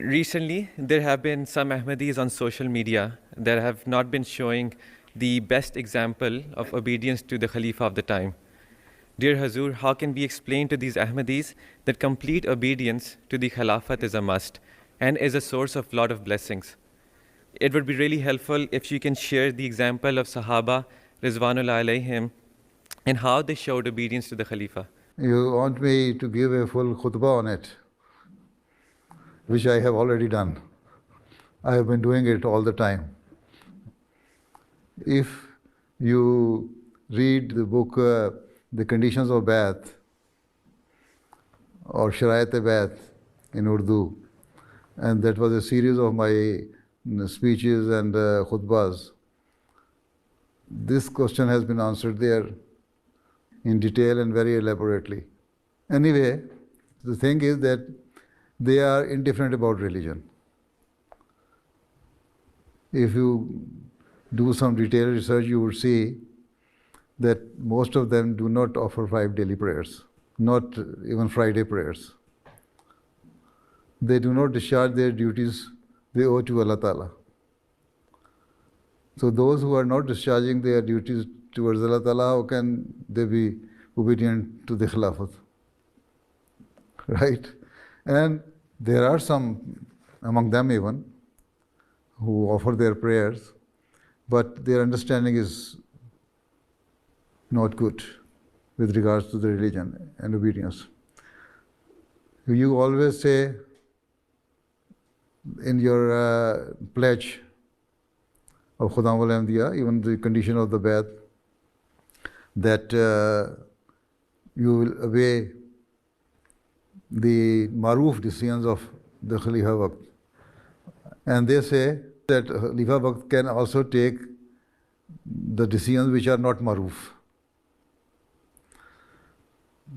Recently, there have been some Ahmadis on social media that have not been showing the best example of obedience to the Khalifa of the time. Dear Hazur, how can we explain to these Ahmadis that complete obedience to the Khilafat is a must and is a source of lot of blessings? It would be really helpful if you can share the example of Sahaba Rizwanullah alayhim and how they showed obedience to the Khalifa. You want me to give a full khutbah on it, which I have already done. I have been doing it all the time. If you read the book, The Conditions of Bai'at, or Sharayat-e-Bai'at in Urdu, and that was a series of my speeches and khutbahs. This question has been answered there in detail and very elaborately. Anyway, the thing is that they are indifferent about religion. If you do some detailed research, you would see that most of them do not offer 5 daily prayers, not even Friday prayers. They do not discharge their duties they owe to Allah Ta'ala. So those who are not discharging their duties towards Allah Ta'ala, how can they be obedient to the Khilafat? Right? And there are some among them even who offer their prayers, but their understanding is not good with regards to the religion and obedience. You always say in your pledge of Khudam wal Ahmadiyya, even the condition of the Bai'at, that you will obey the maroof decisions of the Khalifa Waqt. And they say that Khalifa Waqt can also take the decisions which are not maroof.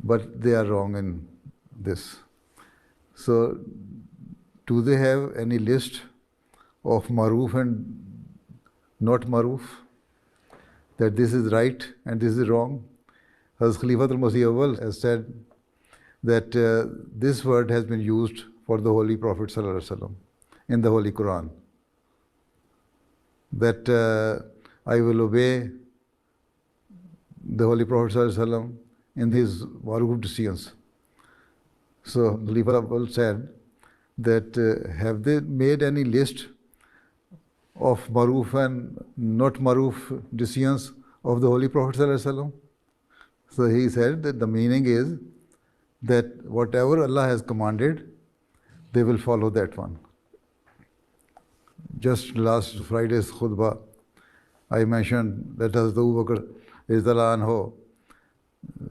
But they are wrong in this. So, do they have any list of maroof and not maroof? That this is right and this is wrong? Hazrat Khalifatul Masih Awwal has said that this word has been used for the Holy Prophet ﷺ in the Holy Quran. That I will obey the Holy Prophet ﷺ in his maroof decisions. So Khalifa Awwal said that have they made any list of maroof and not maroof decisions of the Holy Prophet ﷺ? So he said that the meaning is that whatever Allah has commanded, they will follow that one. Just last Friday's khutbah, I mentioned that Hazrat Abu Bakr radhiyallahu anhu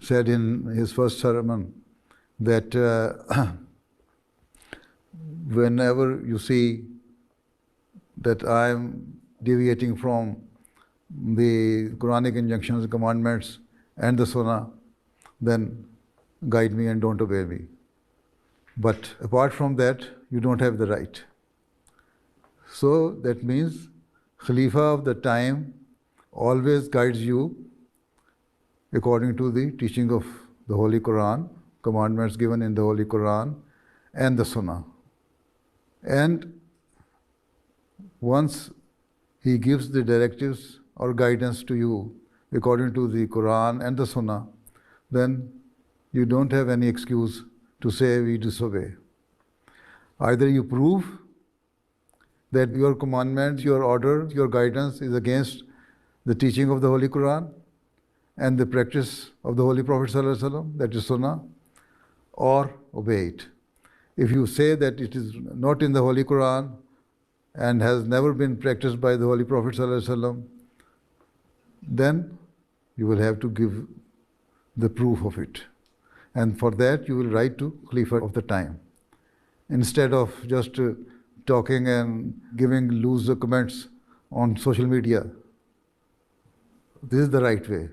said in his first sermon that whenever you see that I am deviating from the Quranic injunctions, commandments, and the Sunnah, then guide me and don't obey me. But apart from that, you don't have the right. So that means Khalifa of the time always guides you according to the teaching of the Holy Quran, commandments given in the Holy Quran, and the Sunnah. And once he gives the directives or guidance to you according to the Quran and the Sunnah, then you don't have any excuse to say we disobey. Either you prove that your commandment, your order, your guidance is against the teaching of the Holy Quran and the practice of the Holy Prophet ﷺ, that is Sunnah, or obey it. If you say that it is not in the Holy Quran and has never been practiced by the Holy Prophet ﷺ, then you will have to give the proof of it. And for that you will write to Khalifa of the time. Instead of just talking and giving loose comments on social media. This is the right way.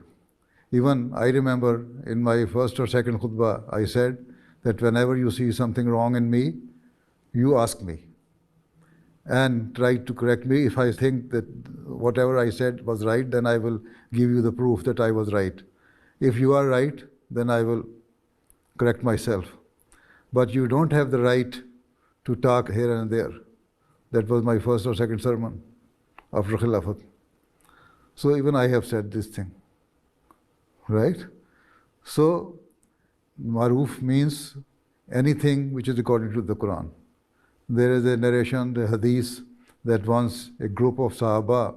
Even I remember in my first or second khutbah, I said that whenever you see something wrong in me, you ask me and try to correct me. If I think that whatever I said was right, then I will give you the proof that I was right. If you are right, then I will correct myself. But you don't have the right to talk here and there. That was my first or second sermon after Khilafat. So even I have said this thing, right? So maruf means anything which is according to the Quran. There is a narration, the hadith, that once a group of Sahaba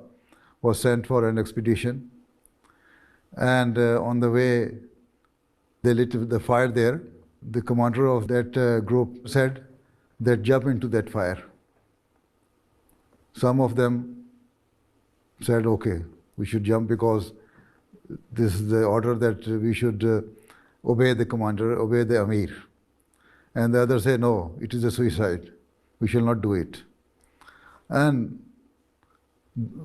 was sent for an expedition, and on the way they lit the fire there. The commander of that group said that jump into that fire. Some of them said, okay, we should jump because this is the order that we should obey the commander, obey the Amir. And the others say, no, it is a suicide. We shall not do it. And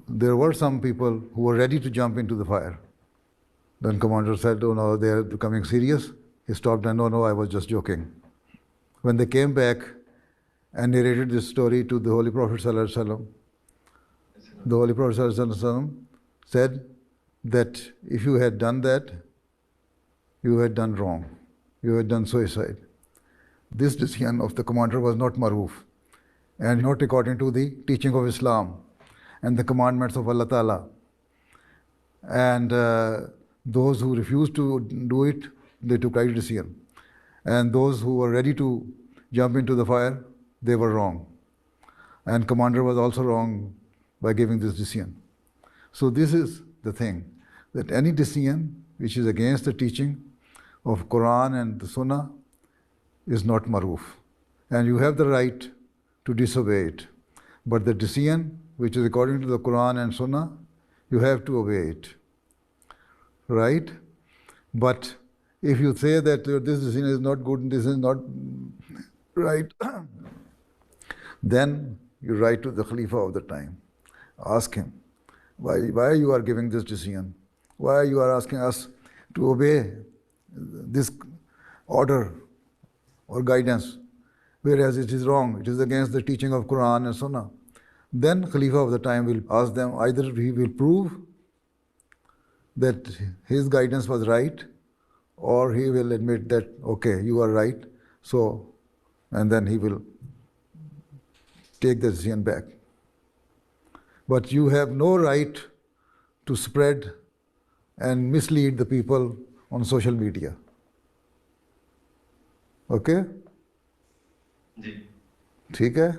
there were some people who were ready to jump into the fire. Then commander said, oh no, they are becoming serious. He stopped and no, I was just joking. When they came back and narrated this story to the Holy Prophet ﷺ, the Holy Prophet ﷺ said that if you had done that, you had done wrong. You had done suicide. This decision of the commander was not maruf and not according to the teaching of Islam and the commandments of Allah Ta'ala. And those who refused to do it, they took right decision. And those who were ready to jump into the fire, they were wrong. And commander was also wrong by giving this decision. So this is the thing, that any decision which is against the teaching of Quran and the Sunnah is not maruf. And you have the right to disobey it. But the decision which is according to the Quran and Sunnah, you have to obey it. Right? But if you say that this decision is not good and this is not right, then you write to the Khalifa of the time. Ask him, why you are giving this decision? Why you are asking us to obey this order or guidance, whereas it is wrong, it is against the teaching of Quran and Sunnah. Then Khalifa of the time will ask them, either he will prove that his guidance was right, or he will admit that, okay, you are right, so, and then he will take the decision back. But you have no right to spread and mislead the people on social media. Okay? जी ठीक है?